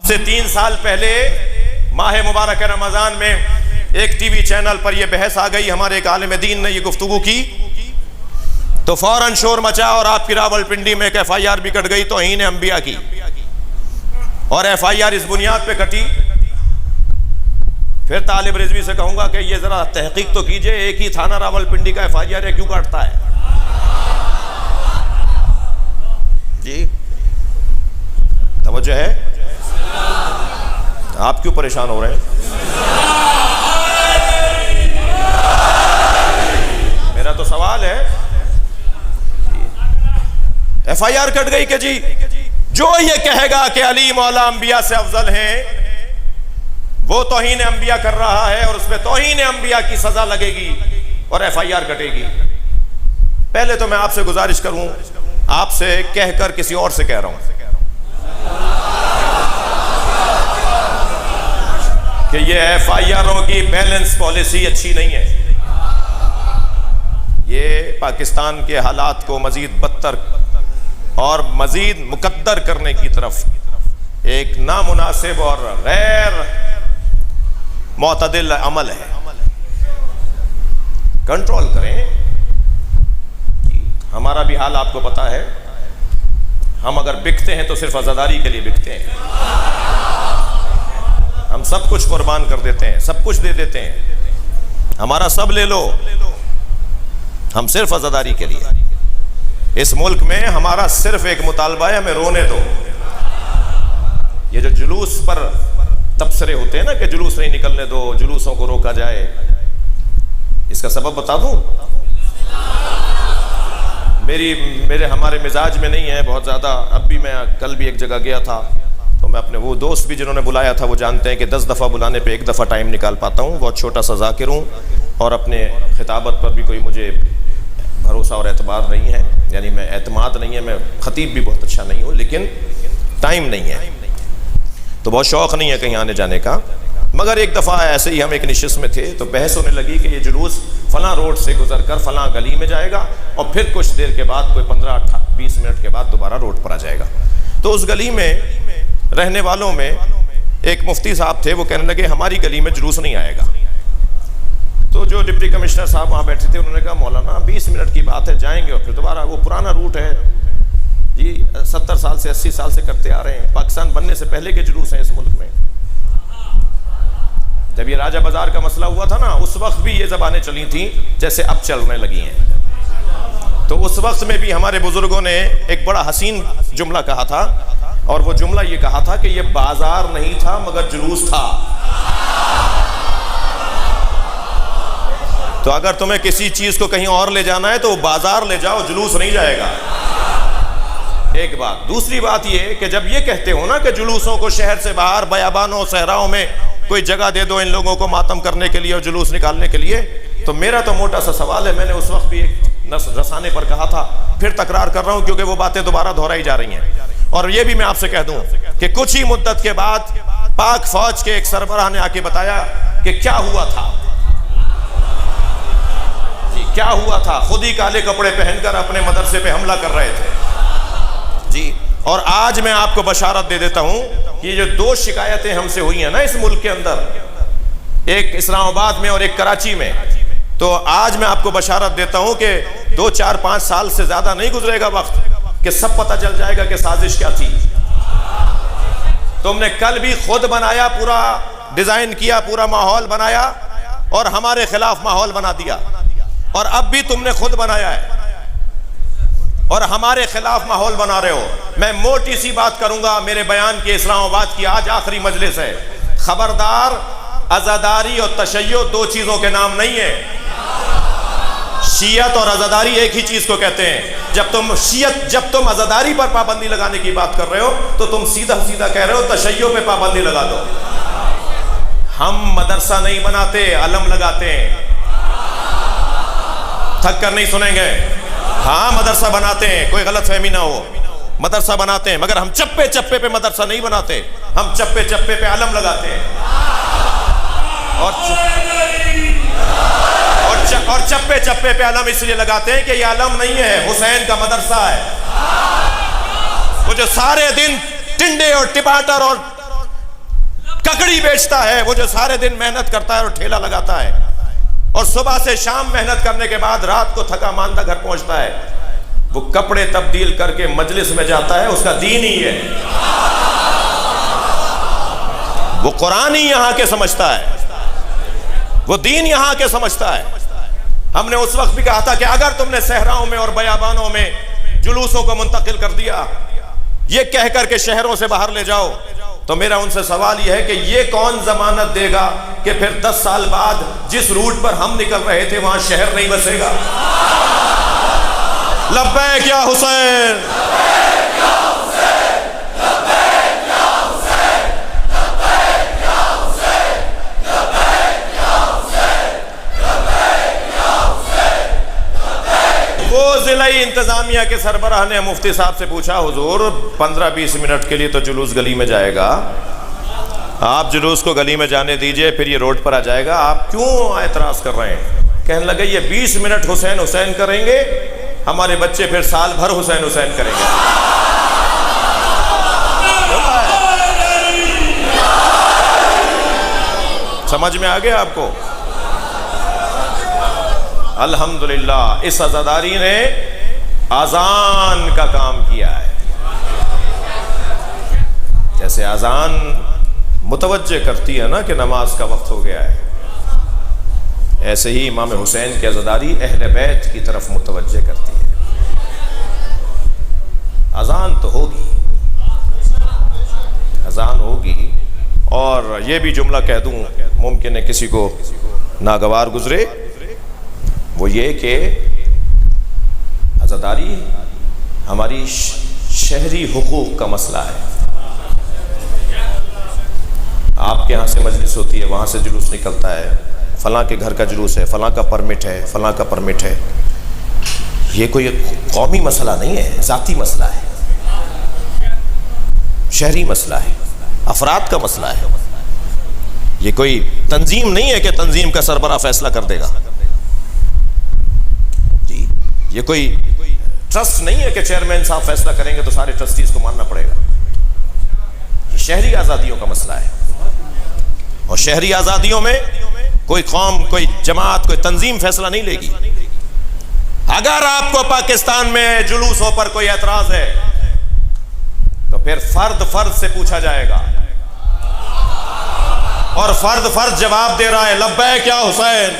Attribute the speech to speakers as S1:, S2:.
S1: से 3 साल पहले माह मुबारक रमजान में एक टीवी चैनल पर यह बहस आ गई, हमारे एक आलिम दीन ने यह गुफ्तगू की तो फौरन शोर मचा और आपकी रावलपिंडी में एक FIR भी कट गई तौहीन अंबिया की। और FIR इस बुनियाद पे कटी, फिर तालिब रिजवी से कहूंगा कि ये जरा तहकीक तो कीजिए, एक ही थाना रावलपिंडी का FIR है, क्यों काटता है जी? तवज्जो है? आप क्यों परेशान हो रहे हैं? मेरा तो सवाल है, FIR कट गई कि जी जो ये कहेगा कि अली मौला अंबिया से अफजल हैं वो तौहीन अंबिया कर रहा है और उसमें तौहीन अंबिया की सजा लगेगी और FIR कटेगी। पहले तो मैं आपसे गुजारिश करूं, आपसे कहकर किसी और से कह रहा हूं कि ये FIRों की बैलेंस पॉलिसी अच्छी नहीं है। ये पाकिस्तान के हालात को मजीद बदतर और मजीद मुकद्दर करने की तरफ एक नामुनासिब और गैर मोतदिल अमल है। कंट्रोल करें। हमारा भी हाल आपको पता है, हम अगर बिकते हैं तो सिर्फ आजादारी के लिए बिकते हैं। हम सब कुछ कुर्बान कर देते हैं, सब कुछ दे देते हैं, हमारा सब ले लो, हम सिर्फ आजादारी के लिए। इस मुल्क में हमारा सिर्फ एक मुतालबा है, हमें रोने दो। ये जो जुलूस पर तबसरे होते हैं ना कि जुलूस नहीं निकलने दो, जुलूसों को रोका जाए, इसका सबब बता दूं? मेरे हमारे मिजाज में नहीं है बहुत ज़्यादा। अब भी मैं कल भी एक जगह गया था तो मैं अपने वो दोस्त भी जिन्होंने बुलाया था वो जानते हैं कि 10 दफ़ा बुलाने पे 1 दफ़ा टाइम निकाल पाता हूँ। बहुत छोटा सा ज़ाकिर हूँ और अपने खिताबत पर भी कोई मुझे भरोसा और एतबार नहीं है, यानी मैं एतमाद नहीं है, मैं ख़तीब भी बहुत अच्छा नहीं हूँ, लेकिन टाइम नहीं है तो बहुत शौक़ नहीं है कहीं आने जाने का। मगर एक दफ़ा ऐसे ही हम एक नशिस्त में थे तो बहस होने लगी कि ये जुलूस फ़लाँ रोड से गुजर कर फ़लाँ गली में जाएगा और फिर कुछ देर के बाद कोई 15-20 मिनट के बाद दोबारा रोड पर आ जाएगा। तो उस गली में रहने वालों में एक मुफ्ती साहब थे, वो कहने लगे हमारी गली में जुलूस नहीं आएगा। तो जो डिप्टी कमिश्नर साहब वहाँ बैठे थे उन्होंने कहा मौलाना 20 मिनट की बात है, जाएंगे और फिर दोबारा। वो पुराना रूट है जी, 70 साल से 80 साल से करते आ रहे हैं, पाकिस्तान बनने से पहले के जुलूस हैं इस मुल्क में। जब ये राजा बाजार का मसला हुआ था ना, उस वक्त भी ये ज़बानें चली थी जैसे अब चलने लगी हैं। तो उस वक्त में भी हमारे बुजुर्गों ने एक बड़ा हसीन जुमला कहा था और वो जुमला ये कहा था कि ये बाजार नहीं था मगर जुलूस था। तो अगर तुम्हें किसी चीज को कहीं और ले जाना है तो बाजार ले जाओ, जुलूस नहीं जाएगा। एक बात। दूसरी बात ये कि जब ये कहते हो ना कि जुलूसों को शहर से बाहर बयाबानों सहराओं में कोई जगह दे दो इन लोगों को मातम करने के लिए और जुलूस निकालने के लिए, तो मेरा तो मोटा सा सवाल है, मैंने उस वक्त भी एक रसाने पर कहा था, फिर तकरार कर रहा हूं क्योंकि वो बातें दोबारा दोहराई जा रही हैं। और ये भी मैं आपसे कह दूं कि कुछ ही मुद्दत के बाद पाक फौज के एक सरबराह ने आके बताया कि क्या हुआ था जी, क्या हुआ था। खुद ही काले कपड़े पहनकर अपने मदरसे पे हमला कर रहे थे जी। और आज मैं आपको बशारत दे देता हूं कि ये जो 2 शिकायतें हमसे हुई हैं ना इस मुल्क के अंदर, एक इस्लामाबाद में और एक कराची में, तो आज मैं आपको बशारत देता हूं कि 2, 4, 5 साल से ज्यादा नहीं गुजरेगा वक्त कि सब पता चल जाएगा कि साजिश क्या थी। तुमने कल भी खुद बनाया, पूरा डिजाइन किया, पूरा माहौल बनाया और हमारे खिलाफ माहौल बना दिया, और अब भी तुमने खुद बनाया है और हमारे खिलाफ माहौल बना रहे हो। मैं मोटी सी बात करूंगा मेरे बयान के, इस्लामाबाद की आज आखिरी मजलिस है। खबरदार, अज़ादारी और तशय्यो 2 चीजों के नाम नहीं है। शियत और अज़ादारी एक ही चीज को कहते हैं। जब तुम अज़ादारी पर पाबंदी लगाने की बात कर रहे हो तो तुम सीधा सीधा कह रहे हो तशय्यो पे पाबंदी लगा दो। हम मदरसा नहीं बनाते, अलम लगाते हैं। थक कर नहीं सुनेंगे। हाँ, मदरसा बनाते हैं, कोई गलत फहमी ना हो, मदरसा बनाते हैं, मगर हम चप्पे चप्पे पे मदरसा नहीं बनाते, हम चप्पे चप्पे पे अलम लगाते हैं। और चप्पे चप्पे पे अलम इसलिए लगाते हैं कि ये अलम नहीं है, हुसैन का मदरसा है। वो जो सारे दिन टिंडे और टिपाटर और रेहड़ी बेचता है, वो जो सारे दिन मेहनत करता है और ठेला लगाता है और सुबह से शाम मेहनत करने के बाद रात को थका मांदा घर पहुंचता है, वो कपड़े तब्दील करके मजलिस में जाता है, उसका दीन ही है, वो कुरान ही यहां के समझता है, वो दीन यहां के समझता है। हमने उस वक्त भी कहा था कि अगर तुमने सहराओं में और बयाबानों में जुलूसों को मुंतकिल कर दिया, ये कह करके शहरों से बाहर ले जाओ, तो मेरा उनसे सवाल यह है कि ये कौन जमानत देगा कि फिर 10 साल बाद जिस रूट पर हम निकल रहे थे वहां शहर नहीं बसेगा? लब्बैक या हुसैन, वो जिलाई इंतजामिया के सरबराह ने मुफ्ती साहब से पूछा, हुजूर 15-20 मिनट के लिए तो जुलूस गली में जाएगा, आप जुलूस को गली में जाने दीजिए, फिर ये रोड पर आ जाएगा, आप क्यों एतराज कर रहे हैं? कहने लगे ये 20 मिनट हुसैन हुसैन करेंगे, हमारे बच्चे फिर साल भर हुसैन हुसैन करेंगे। समझ में आ गया आपको? अल्हम्दुलिल्लाह इस अज़ादारी ने आज़ान का काम किया है। जैसे आज़ान मुतवज्जे करती है ना कि नमाज का वक्त हो गया है, ऐसे ही इमाम हुसैन की अज़ादारी अहले बैत की तरफ मुतवज्जे करती है। अज़ान तो होगी, अज़ान होगी। और ये भी जुमला कह दूं, मुमकिन है किसी को नागवार गुजरे, वो ये कि अज़ादारी हमारी शहरी हुकूक का मसला है। आपके यहाँ से मजलिस होती है, वहाँ से जुलूस निकलता है, फलां के घर का जुलूस है, फलां का परमिट है, फलां का परमिट है। ये कोई कौमी मसला नहीं है, ज़ाती मसला है, शहरी मसला है, अफराद का मसला है। ये कोई तंजीम नहीं है कि तंजीम का सरबरा फैसला कर देगा जी। ये कोई ट्रस्ट नहीं है कि चेयरमैन साहब फैसला करेंगे तो सारे ट्रस्टीज को मानना पड़ेगा। ये शहरी आज़ादियों का मसला है, और शहरी आज़ादियों में कोई कौम, कोई जमात, कोई तंजीम फैसला नहीं लेगी। अगर आपको पाकिस्तान में जुलूसों पर कोई एतराज है तो फिर फर्द फर्द से पूछा जाएगा, और फर्द फर्द जवाब दे रहा है लब्बैक या हुसैन।